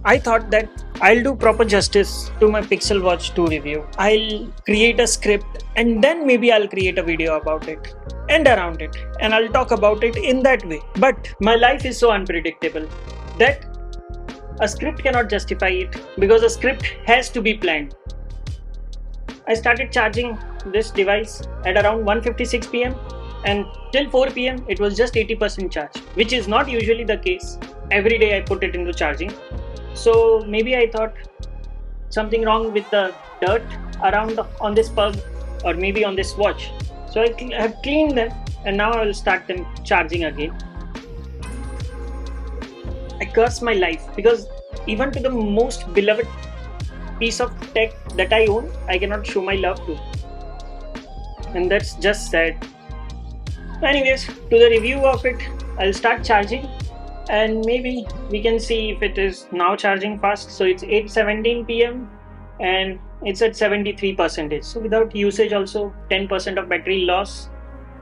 I thought that I'll do proper justice to my Pixel Watch 2 review. I'll create a script and then maybe I'll create a video about it and around it, and I'll talk about it in that way. But my life is so unpredictable that a script cannot justify it because a script has to be planned. I started charging this device at around 1:56 pm, and till 4 pm it was just 80% charge, which is not usually the case. Every day I put it into charging. So maybe I thought something wrong with the dirt around on this pug or maybe on this watch. So I have cleaned them and now I will start them charging again. I curse my life because even to the most beloved piece of tech that I own, I cannot show my love to. And that's just sad. Anyways, to the review of it, I'll start charging and maybe we can see if it is now charging fast. So it's 8:17 pm and it's at 73%. So without usage also 10% of battery loss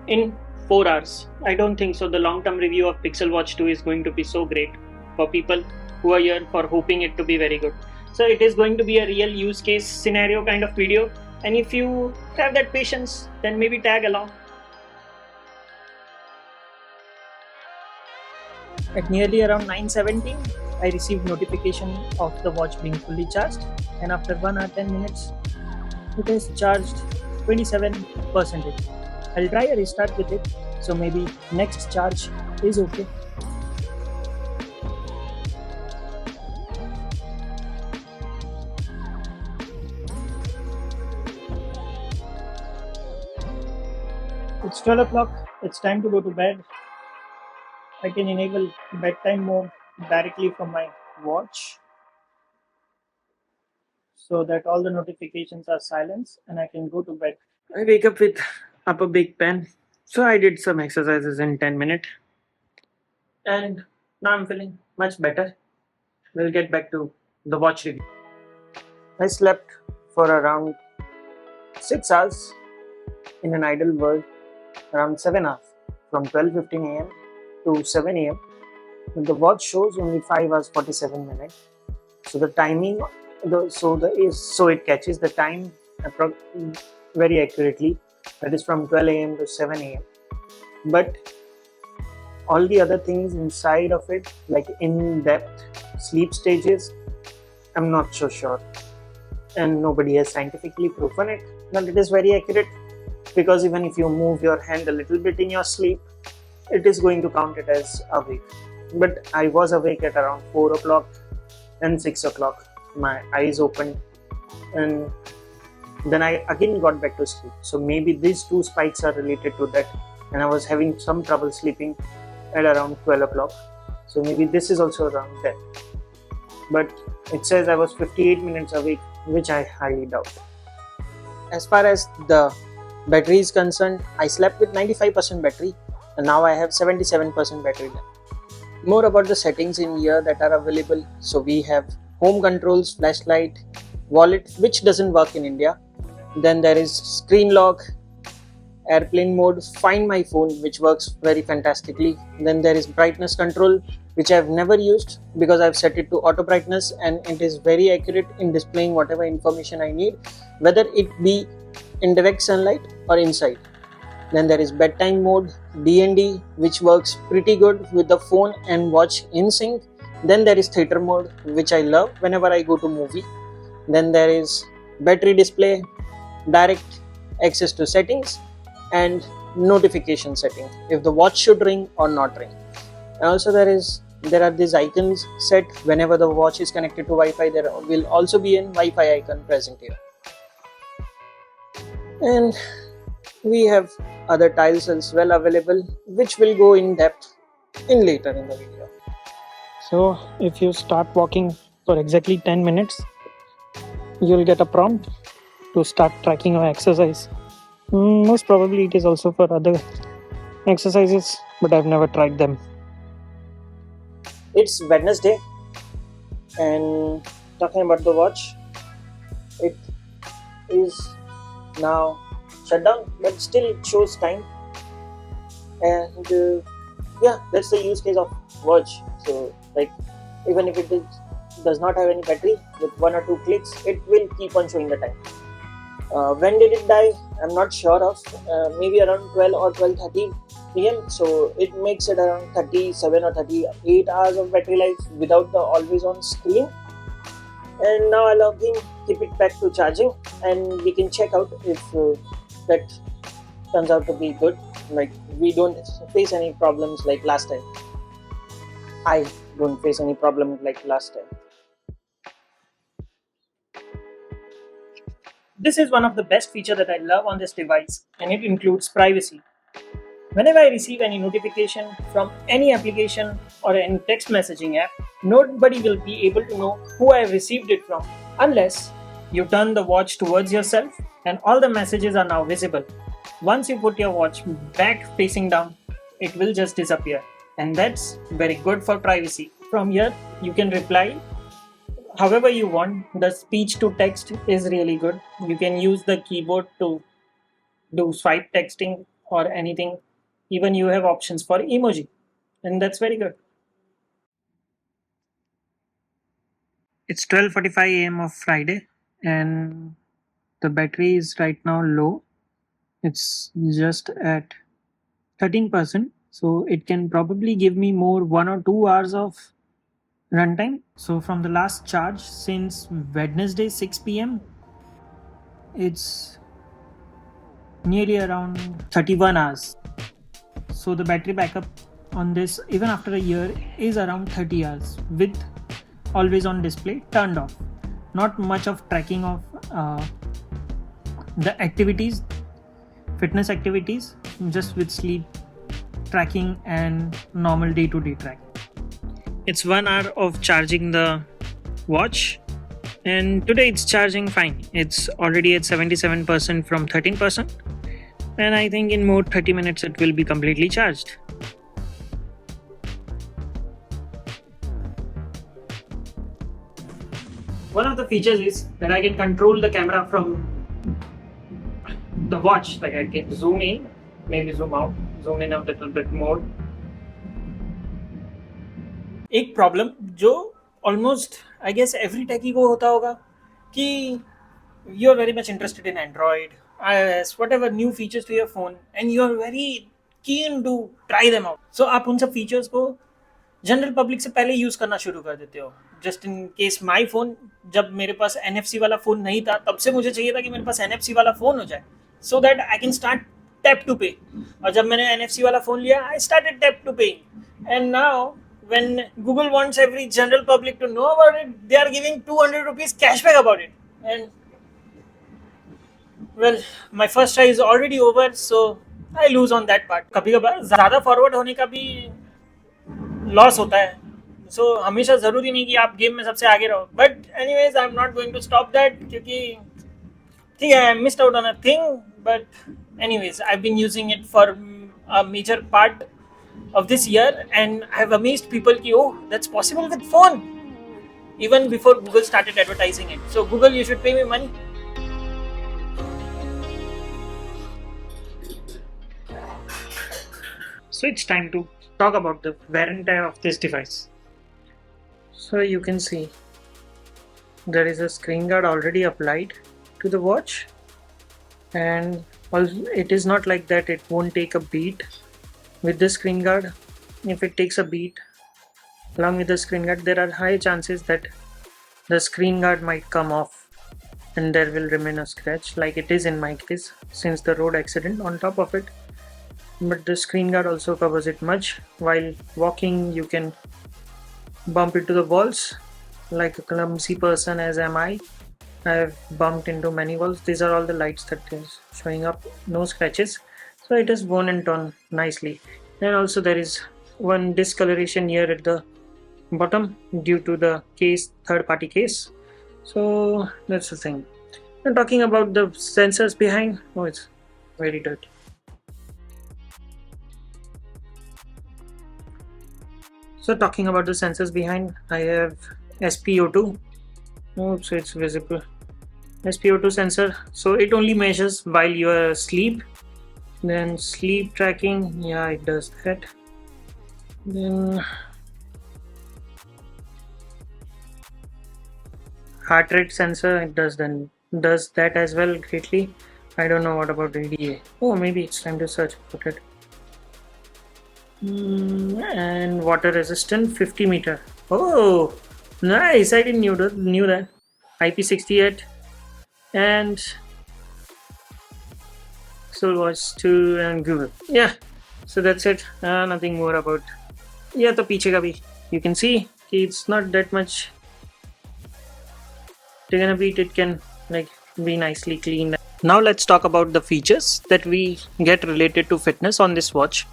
in 4 hours. I don't think so. The long-term review of Pixel Watch 2 is going to be so great for people who are here for hoping it to be very good. So it is going to be a real use case scenario kind of video, and if you have that patience, then maybe tag along. At nearly around 9:17, I received notification of the watch being fully charged, and after 1 hour 10 minutes, it is charged 27%. I'll try a restart with it, so maybe next charge is okay. It's 12 o'clock, it's time to go to bed. I can enable bedtime mode directly from my watch so that all the notifications are silenced and I can go to bed. I wake up with upper big pain, so I did some exercises in 10 minutes and now I'm feeling much better. We'll get back to the watch review. I slept for around 6 hours in an ideal world, around 7 hours from 12:15 am to 7 am. But the watch shows only 5 hours 47 minutes. So the timing, so it catches the time very accurately. That is from 12 am to 7 am. But all the other things inside of it, like in-depth sleep stages, I'm not so sure. And nobody has scientifically proven it. But it is very accurate because even if you move your hand a little bit in your sleep, it is going to count it as awake. But I was awake at around 4 o'clock and 6 o'clock. My eyes opened and then I again got back to sleep. So maybe these two spikes are related to that, and I was having some trouble sleeping at around 12 o'clock. So maybe this is also around that. But it says I was 58 minutes awake, which I highly doubt. As far as the battery is concerned, I slept with 95% battery and now I have 77% battery left. More about the settings in here that are available. So we have home controls, flashlight, wallet, which doesn't work in India. Then there is screen lock, airplane mode, find my phone, which works very fantastically. Then there is brightness control, which I've never used because I've set it to auto brightness and it is very accurate in displaying whatever information I need, whether it be in direct sunlight or inside. Then there is bedtime mode, DND, which works pretty good with the phone and watch in sync. Then there is theater mode, which I love whenever I go to movie. Then there is battery display, direct access to settings, and notification setting if the watch should ring or not ring. And also there are these icons set whenever the watch is connected to Wi-Fi. There will also be an Wi-Fi icon present here. And we have other tiles as well available, which will go in depth in later in the video. So if you start walking for exactly 10 minutes, you'll get a prompt to start tracking your exercise. Most probably it is also for other exercises, but I've never tried them. It's Wednesday, and talking about the watch, it is now shut down, but still it shows time. And yeah, that's the use case of watch. So like, even if does not have any battery, with one or two clicks it will keep on showing the time. When did it die? I'm not sure of. Maybe around 12 or 12:30 p.m. So it makes it around 37 or 38 hours of battery life without the always on screen. And now I log in, keep it back to charging, and we can check out if that turns out to be good. Like, we don't face any problems like last time. I don't face any problem like last time. This is one of the best features that I love on this device, and it includes privacy. Whenever I receive any notification from any application or any text messaging app, nobody will be able to know who I have received it from unless you turn the watch towards yourself and all the messages are now visible. Once you put your watch back facing down, it will just disappear, and that's very good for privacy. From here, you can reply however you want. The speech to text is really good. You can use the keyboard to do swipe texting or anything. Even you have options for emoji, and that's very good. It's 12:45 a.m. of Friday, and the battery is right now low. It's just at 13%, so it can probably give me more 1 or 2 hours of runtime. So from the last charge since Wednesday 6 p.m., it's nearly around 31 hours. So the battery backup on this, even after a year, is around 30 hours with always on display turned off. Not much of tracking of the activities, fitness activities, just with sleep tracking and normal day-to-day tracking. It's 1 hour of charging the watch, and today it's charging fine. It's already at 77% from 13%, and I think in more 30 minutes it will be completely charged. One of the features is that I can control the camera from the watch. Like, I can zoom in, maybe zoom out, zoom in a little bit more. एक problem जो almost I guess every techie को होता होगा कि you are very much interested in Android iOS, whatever new features to your phone, and you are very keen to try them out. So आप उन सब features को general public से पहले यूज करना शुरू कर देते हो. Just in case my phone, जब मेरे पास NFC वाला फोन नहीं था, तब से मुझे चाहिए था कि मेरे पास NFC वाला फोन हो जाए, so that I can start tap to pay. और जब मैंने NFC वाला फोन लिया, I started tap to pay. And now when Google wants every general public to know about it, they are giving 200 rupees cashback about it. And well, my first try is already over, so I lose on that part. कभी कभार ज़्यादा forward होने का भी loss होता है. सो हमेशा ज़रूरी नहीं कि आप गेम में सबसे आगे रहो. But anyways, I am not going to stop that, क्योंकि ठीक है, I missed out on a thing. But anyways, I been using it for a major part of this year, and I have amazed people ki, oh, that's possible with phone, even before Google started advertising it. So Google, you should pay me money. So it's time to talk about the wear and tear of this device. So you can see there is a screen guard already applied to the watch, and also it is not like that it won't take a beat. With the screen guard, if it takes a beat along with the screen guard, there are high chances that the screen guard might come off and there will remain a scratch, like it is in my case since the road accident on top of it. But the screen guard also covers it much. While walking, you can bump into the walls like a clumsy person as am I. I have bumped into many walls. These are all the lights that is showing up, no scratches. So it is worn and torn nicely. And also there is one discoloration here at the bottom due to the case, third-party case. So that's the thing. And talking about the sensors behind, oh, it's very dirty. So talking about the sensors behind, I have SpO2. Oh, so it's visible. SpO2 sensor, so it only measures while you are asleep. Then sleep tracking, yeah, it does that. Then heart rate sensor, it does that as well greatly. I don't know what about EDA. Oh, maybe it's time to search about it. And water resistant 50 meter. Oh, nice! I didn't knew that. IP68 and SoulWatch 2 and Google. Yeah, so that's it. Nothing more about. Yeah, तो पीछे का भी you can see it's not that much taken a beat. It can like be nicely cleaned. Now let's talk about the features that we get related to fitness on this watch.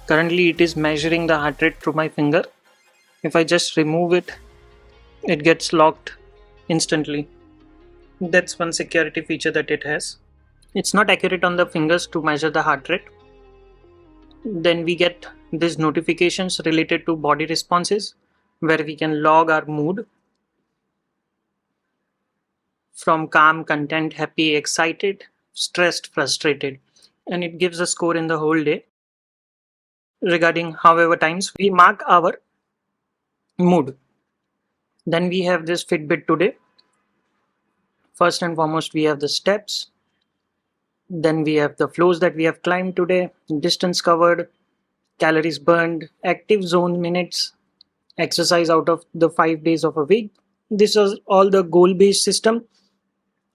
Currently it is measuring the heart rate through my finger. If I just remove it, it gets locked instantly. That's one security feature that it has. It's not accurate on the fingers to measure the heart rate. Then we get these notifications related to body responses where we can log our mood from calm, content, happy, excited, stressed, frustrated, and it gives a score in the whole day regarding however times we mark our mood. Then we have this Fitbit Today. First and foremost, we have the steps. Then we have the floors that we have climbed today, distance covered, calories burned, active zone minutes, exercise out of the 5 days of a week. This is all the goal based system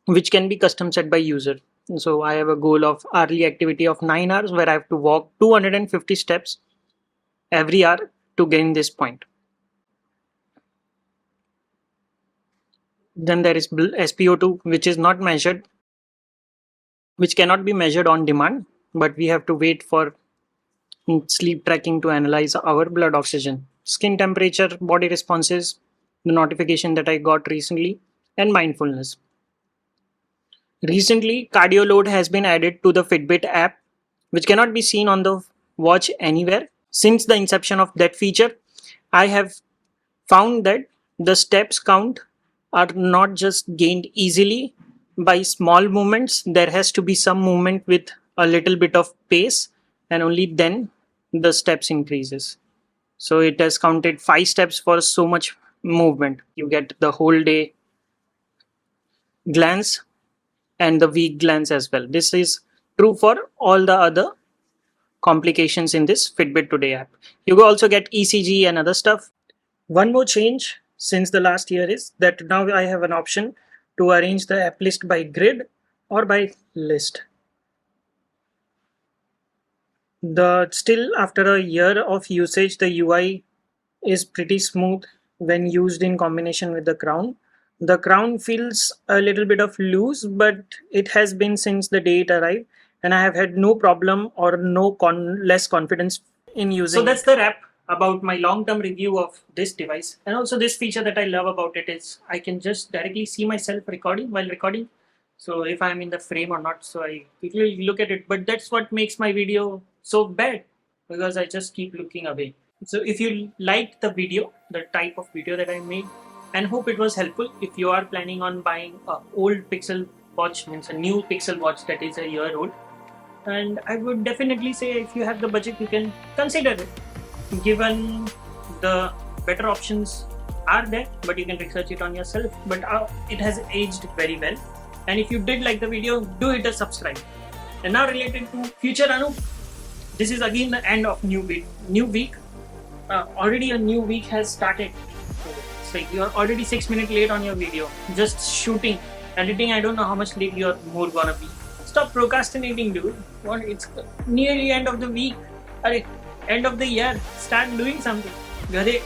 which can be custom set by user. So I have a goal of hourly activity of 9 hours where I have to walk 250 steps every hour to gain this point. Then there is SpO2, which is not measured, which cannot be measured on demand, but we have to wait for sleep tracking to analyze our blood oxygen, skin temperature, body responses, the notification that I got recently, and mindfulness. Recently, cardio load has been added to the Fitbit app, which cannot be seen on the watch anywhere. Since the inception of that feature, I have found that the steps count are not just gained easily by small movements. There has to be some movement with a little bit of pace, and only then the steps increases. So it has counted 5 steps for so much movement. You get the whole day glance and the week glance as well. This is true for all the other complications in this Fitbit Today app. You also get ECG and other stuff. One more change since the last year is that now I have an option to arrange the app list by grid or by list. Still after a year of usage, the UI is pretty smooth when used in combination with the crown. The crown feels a little bit of loose, but it has been since the day it arrived, and I have had no problem or less confidence in using it. So that's the wrap about my long-term review of this device. And also this feature that I love about it is I can just directly see myself recording while recording. So if I'm in the frame or not, so I quickly look at it. But that's what makes my video so bad, because I just keep looking away. So if you liked the video, the type of video that I made, and hope it was helpful, if you are planning on buying a old Pixel watch, means a new Pixel watch that is a year old, and I would definitely say if you have the budget, you can consider it, given the better options are there, but you can research it on yourself. But it has aged very well. And if you did like the video, do hit a subscribe. And now related to future Anup, this is again the end of new week. Already a new week has started. So you're already 6 minutes late on your video. Just shooting, editing, I don't know how much late you're more gonna be. Stop procrastinating, dude. What? It's nearly end of the week. End of the year. Start doing something. Gade.